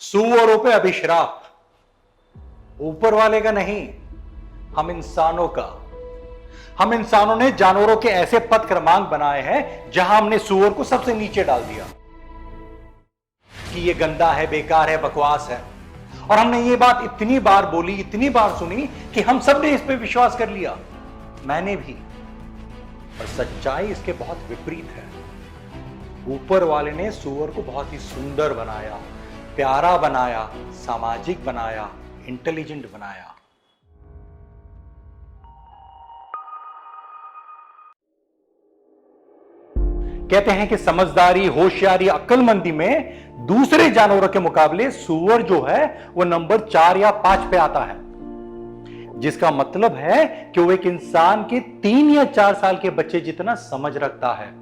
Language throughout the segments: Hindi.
सूअरों पे अभिश्राप, ऊपर वाले का नहीं, हम इंसानों का। हम इंसानों ने जानवरों के ऐसे पद क्रमांक बनाए हैं जहां हमने सूअर को सबसे नीचे डाल दिया कि ये गंदा है, बेकार है, बकवास है। और हमने ये बात इतनी बार बोली, इतनी बार सुनी कि हम सब ने इस पे विश्वास कर लिया, मैंने भी। और सच्चाई इसके बहुत विपरीत है। ऊपर वाले ने सूअर को बहुत ही सुंदर बनाया, प्यारा बनाया, सामाजिक बनाया, इंटेलिजेंट बनाया। कहते हैं कि समझदारी, होशियारी, अक्लमंदी में दूसरे जानवरों के मुकाबले सूअर जो है वो नंबर 4 या 5 पे आता है, जिसका मतलब है कि वो एक इंसान के 3 या 4 साल के बच्चे जितना समझ रखता है।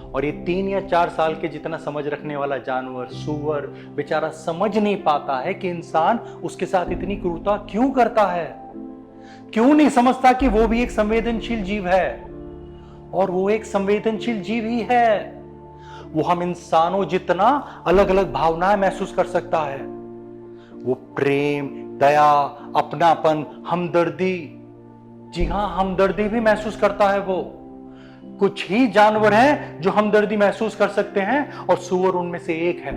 और ये 3 या 4 साल के जितना समझ रखने वाला जानवर, सूअर, बेचारा समझ नहीं पाता है कि इंसान उसके साथ इतनी क्रूरता क्यों करता है। क्यों नहीं समझता कि वो भी एक संवेदनशील जीव है, और वो एक संवेदनशील जीव ही है। वो हम इंसानों जितना अलग अलग भावनाएं महसूस कर सकता है। वो प्रेम, दया, अपनापन, हमदर्दी, जी हां, हमदर्दी भी महसूस करता है। वो कुछ ही जानवर हैं जो हमदर्दी महसूस कर सकते हैं, और सूअर उनमें से एक है।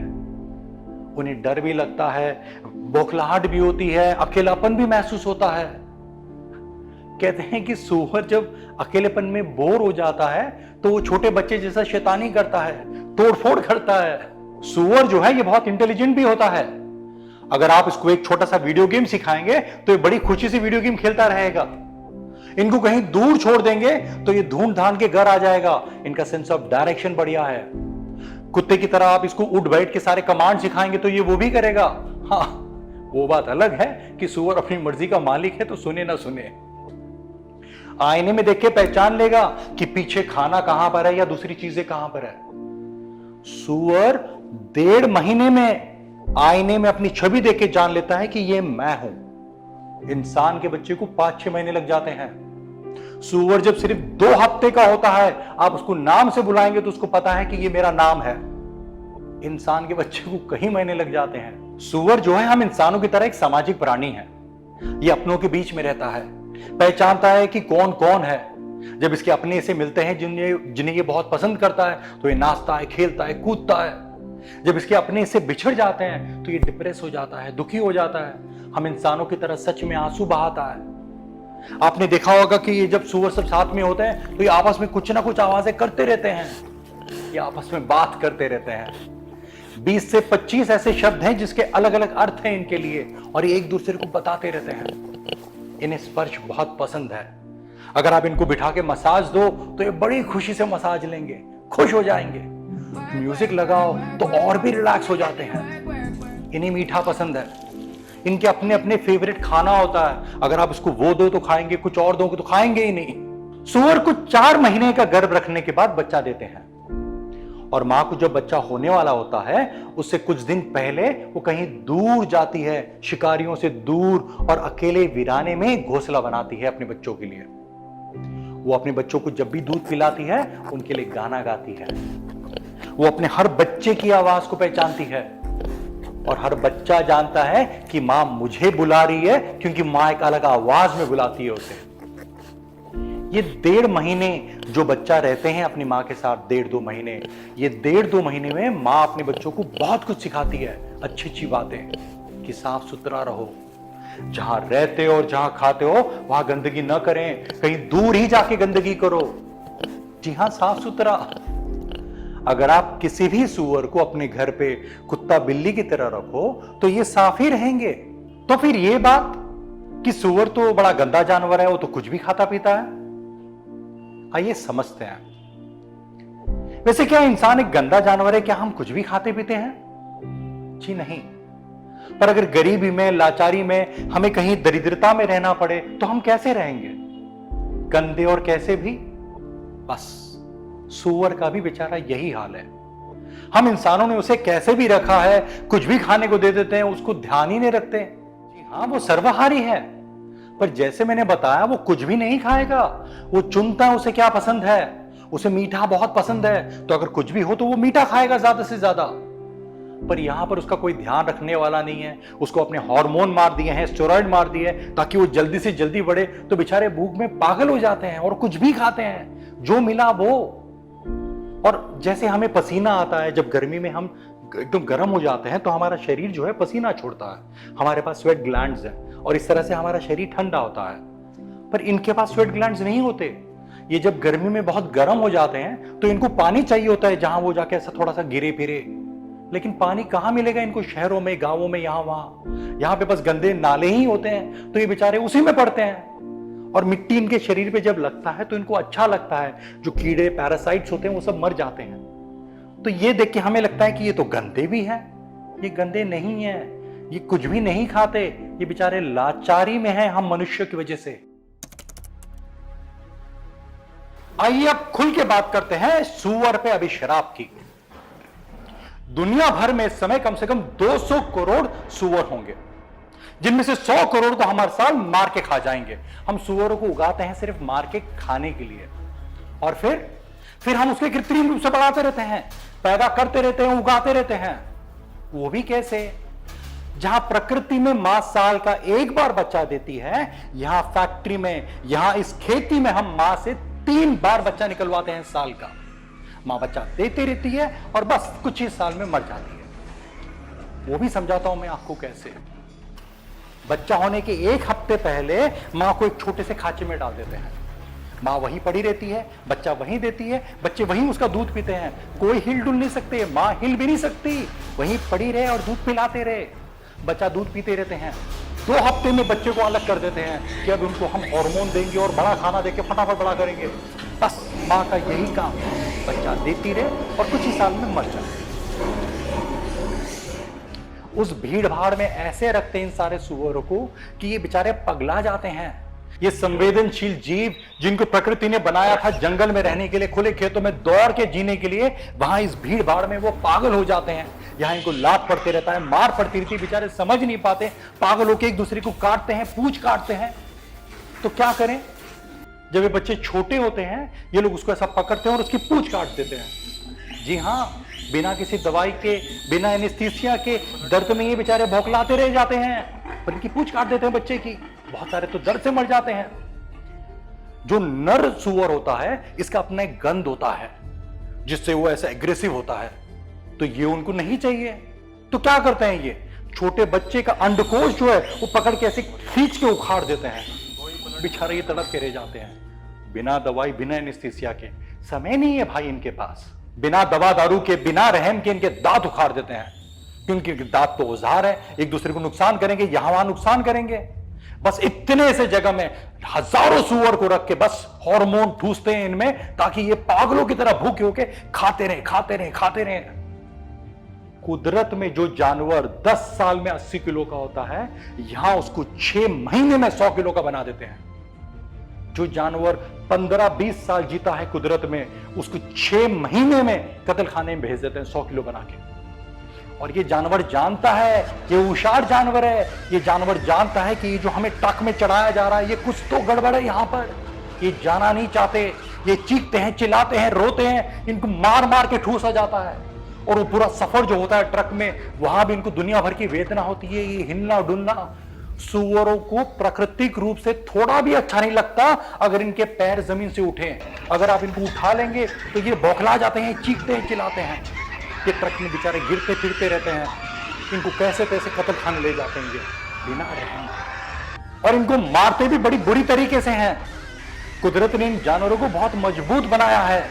उन्हें डर भी लगता है, बौखलाहट भी होती है, अकेलापन भी महसूस होता है। कहते हैं कि सूअर जब अकेलेपन में बोर हो जाता है तो वो छोटे बच्चे जैसा शैतानी करता है, तोड़फोड़ करता है। सूअर जो है ये बहुत इंटेलिजेंट भी होता है। अगर आप इसको एक छोटा सा वीडियो गेम सिखाएंगे तो ये बड़ी खुशी से वीडियो गेम खेलता रहेगा। इनको कहीं दूर छोड़ देंगे तो ये ढूंढ धान के घर आ जाएगा। इनका सेंस ऑफ डायरेक्शन बढ़िया है। कुत्ते की तरह आप इसको उठ बैठ के सारे कमांड सिखाएंगे तो ये वो भी करेगा। हाँ, वो बात अलग है कि सूअर अपनी मर्जी का मालिक है तो सुने ना सुने। आईने में देख के पहचान लेगा कि पीछे खाना कहां पर है या दूसरी चीजें कहां पर है। सूअर 1.5 महीने में आईने में अपनी छवि देख के जान लेता है कि ये मैं हूं। इंसान के बच्चे को 5-6 महीने लग जाते हैं। सूअर जब सिर्फ 2 हफ्ते का होता है, आप उसको नाम से बुलाएंगे तो उसको पता है कि ये मेरा नाम है। इंसान के बच्चे को कई महीने लग जाते हैं। सूअर जो है, हम इंसानों की तरह एक सामाजिक प्राणी है। ये अपनों के बीच में रहता है, पहचानता है कि कौन कौन है। जब इसके अपने से मिलते हैं जिन्हें ये बहुत पसंद करता है तो ये नाचता है, खेलता है, कूदता है। जब इसके अपने से बिछड़ जाते हैं तो ये डिप्रेस हो जाता है, दुखी हो जाता है। हम इंसानों की तरह सच में आंसू बहाता है। आपने देखा होगा कि ये जब सूअर सब साथ में होते हैं तो ये आपस में कुछ ना कुछ आवाजें करते रहते हैं, ये आपस में बात करते रहते हैं। 20 से 25 ऐसे शब्द हैं जिसके अलग अलग अर्थ हैं इनके लिए, और ये एक दूसरे को बताते रहते हैं। इन्हें स्पर्श बहुत पसंद है। अगर आप इनको बिठा के मसाज दो तो ये बड़ी खुशी से मसाज लेंगे, खुश हो जाएंगे। म्यूजिक लगाओ तो और भी रिलैक्स हो जाते हैं। इन्हें मीठा पसंद है। इनके अपने अपने फेवरेट खाना होता है। अगर आप इसको वो दो तो खाएंगे, कुछ और दोगे तो खाएंगे ही नहीं। सूअर को 4 महीने का गर्भ रखने के बाद बच्चा देते हैं, और मां को जब बच्चा होने वाला होता है उससे कुछ दिन पहले वो कहीं दूर जाती है, शिकारियों से दूर, और अकेले वीराने में घोंसला बनाती है अपने बच्चों के लिए। वो अपने बच्चों को जब भी दूध पिलाती है उनके लिए गाना गाती है। वो अपने हर बच्चे की आवाज को पहचानती है, और हर बच्चा जानता है कि मां मुझे बुला रही है, क्योंकि मां एक अलग आवाज में बुलाती है उसे। ये 1.5 महीने जो बच्चा रहते हैं अपनी मां के साथ, 1.5-2 महीने, ये 1.5-2 महीने में मां अपने बच्चों को बहुत कुछ सिखाती है, अच्छी अच्छी बातें, कि साफ सुथरा रहो, जहां रहते हो और जहां खाते हो वहां गंदगी न करें, कहीं दूर ही जाके गंदगी करो। जी हां, साफ सुथरा। अगर आप किसी भी सूअर को अपने घर पे कुत्ता बिल्ली की तरह रखो तो ये साफ ही रहेंगे। तो फिर ये बात कि सूअर तो बड़ा गंदा जानवर है, वो तो कुछ भी खाता पीता है, आइए समझते हैं। वैसे क्या इंसान एक गंदा जानवर है? क्या हम कुछ भी खाते पीते हैं? जी नहीं। पर अगर गरीबी में, लाचारी में, हमें कहीं दरिद्रता में रहना पड़े तो हम कैसे रहेंगे? गंदे और कैसे भी? बस सूअर का भी बेचारा यही हाल है। हम इंसानों ने उसे कैसे भी रखा है, कुछ भी खाने को दे देते हैं, उसको ध्यान ही नहीं रखते। जी हां, वो सर्वहारी है, पर जैसे मैंने बताया वो कुछ भी नहीं खाएगा। वो चुनता है उसे क्या पसंद है। उसे मीठा बहुत पसंद है, तो अगर कुछ भी हो तो वो मीठा खाएगा ज्यादा से ज्यादा। पर यहां पर उसका कोई ध्यान रखने वाला नहीं है। उसको अपने हार्मोन मार दिए हैं, स्टेरॉइड मार दिए ताकि वो जल्दी से जल्दी बढ़े। तो बेचारे भूख में पागल हो जाते हैं और कुछ भी खाते हैं, जो मिला वो। और जैसे हमें पसीना आता है, जब गर्मी में हम एकदम गर्म हो जाते हैं तो हमारा शरीर जो है पसीना छोड़ता है, हमारे पास स्वेट ग्लैंड्स हैं और इस तरह से हमारा शरीर ठंडा होता है। पर इनके पास स्वेट ग्लैंड्स नहीं होते। ये जब गर्मी में बहुत गर्म हो जाते हैं तो इनको पानी चाहिए होता है, जहां वो जाके ऐसा थोड़ा सा गिरे फिरे। लेकिन पानी कहां मिलेगा इनको? शहरों में, गांवों में, यहां पे बस गंदे नाले ही होते हैं, तो ये बेचारे उसी में पड़ते हैं। और मिट्टी इनके शरीर पे जब लगता है तो इनको अच्छा लगता है। जो कीड़े पैरासाइट्स होते हैं वो सब मर जाते हैं। तो ये देख के हमें लगता है कि ये तो गंदे भी हैं। ये गंदे नहीं है, ये कुछ भी नहीं खाते, ये बेचारे लाचारी में हैं हम मनुष्य की वजह से। आइए अब खुल के बात करते हैं सूअर पे अभिश्राप की। दुनिया भर में इस समय कम से कम 200 करोड़ सूअर होंगे, जिनमें से 100 करोड़ तो हर साल मार के खा जाएंगे। हम सूअरों को उगाते हैं सिर्फ मार के खाने के लिए, और फिर हम उसके कृत्रिम रूप से बढ़ाते रहते हैं, पैदा करते रहते हैं, उगाते रहते हैं। वो भी कैसे? जहां प्रकृति में मां साल का एक बार बच्चा देती है, यहां फैक्ट्री में, यहां इस खेती में हम मां से 3 बार बच्चा निकलवाते हैं साल का। मां बच्चा देती रहती है और बस कुछ ही साल में मर जाती है। वो भी समझाता हूं मैं आपको कैसे। बच्चा होने के 1 हफ्ते पहले मां को एक छोटे से खांचे में डाल देते हैं। मां वहीं पड़ी रहती है, बच्चा वहीं देती है, बच्चे वहीं उसका दूध पीते हैं। कोई हिल डुल नहीं सकते, मां हिल भी नहीं सकती, वहीं पड़ी रहे और दूध पिलाते रहे। बच्चा दूध पीते रहते हैं। 2 हफ्ते में बच्चे को अलग कर देते हैं कि अब उनको हम हार्मोन देंगे और बड़ा खाना देके फटाफट बड़ा करेंगे। बस मां का यही काम है, बच्चा देती रहे और कुछ ही साल में मर जाए। उस भीड़ भाड़ में ऐसे रखते हैं इन सारे सूअरों को कि ये बेचारे पगला जाते हैं। ये संवेदनशील जीव जिनको प्रकृति ने बनाया था जंगल में रहने के लिए, खुले खेतों में दौड़ के जीने के लिए, वहां इस भीड़ भाड़ में वो पागल हो जाते हैं। यहां इनको लात पड़ते रहता है, मार पड़ती रहती है, बेचारे समझ नहीं पाते, पागल होकर एक दूसरे को काटते हैं, पूंछ काटते हैं। तो क्या करें? जब ये बच्चे छोटे होते हैं ये लोग उसको ऐसा पकड़ते हैं और उसकी पूंछ काट देते हैं। जी हां, बिना किसी दवाई के, बिना एनेस्थीसिया के दर्द में ये बेचारे भौंकलाते रह जाते हैं, पर इनकी पूंछ काट देते हैं बच्चे की। बहुत सारे तो दर्द से मर जाते हैं। जो नर सूअर होता है इसका अपना एक गंध होता है जिससे वो ऐसा एग्रेसिव होता है, तो ये उनको नहीं चाहिए। तो क्या करते हैं ये? छोटे बच्चे का अंडकोश जो है वो पकड़ के ऐसे खींच के उखाड़ देते हैं। बेचारे ये तड़प के रह जाते हैं, बिना दवाई, बिना एनेस्थीसिया के। समय नहीं है भाई इनके पास। बिना दवा दारू के, बिना रहम के इनके दांत उखाड़ देते हैं, क्योंकि दांत तो औजार है, एक दूसरे को नुकसान करेंगे, यहां वहां नुकसान करेंगे। बस इतने से जगह में हजारों सूअर को रख के बस हार्मोन ठूसते हैं इनमें, ताकि ये पागलों की तरह भूखे होके खाते रहे, खाते रहे, खाते रहे। कुदरत में जो जानवर 10 साल में 80 किलो का होता है, यहां उसको 6 महीने में 100 किलो का बना देते हैं। जो जानवर 15-20 साल जीता है कुदरत में, उसको 6 महीने में कत्ल खाने में भेज देते हैं 100 किलो बना के। और ये जानवर जानता है, ये होशियार जानवर है, ये जानवर जानता है कि ये जो हमें ट्रक में चढ़ाया जा रहा है ये कुछ तो गड़बड़ है यहां पर। ये जाना नहीं चाहते, ये चीखते हैं, चिल्लाते हैं, रोते हैं, इनको मार मार के ठूसा जाता है। और वो पूरा सफर जो होता है ट्रक में, वहां भी इनको दुनिया भर की वेदना होती है, ये हिलना डुलना। सूअरों को प्राकृतिक रूप से थोड़ा भी अच्छा नहीं लगता अगर इनके पैर जमीन से उठे। अगर आप इनको उठा लेंगे तो ये बौखला जाते हैं, चीखते हैं, चिल्लाते हैं। ये ट्रक में बेचारे गिरते फिरते रहते हैं। इनको कैसे कैसे कत्ल खाने ले जाते हैं ये बिना रहम। और इनको मारते भी बड़ी बुरी तरीके से हैं। कुदरत ने इन जानवरों को बहुत मजबूत बनाया है,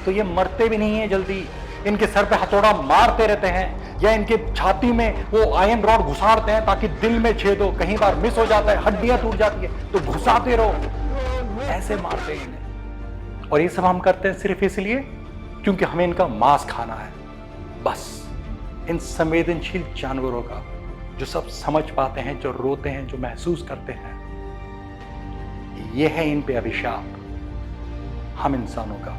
तो ये मरते भी नहीं है जल्दी। इनके सर पे हथौड़ा मारते रहते हैं या इनके छाती में वो आयरन रॉड घुसाड़ते हैं ताकि दिल में छेद हो। कहीं बार मिस हो जाता है, हड्डियां टूट जाती है, तो घुसाते रहो, ऐसे मारते हैं इन्हें। और ये सब हम करते हैं सिर्फ इसलिए क्योंकि हमें इनका मांस खाना है। बस इन संवेदनशील जानवरों का, जो सब समझ पाते हैं, जो रोते हैं, जो महसूस करते हैं, ये है इन पे अभिशाप हम इंसानों का।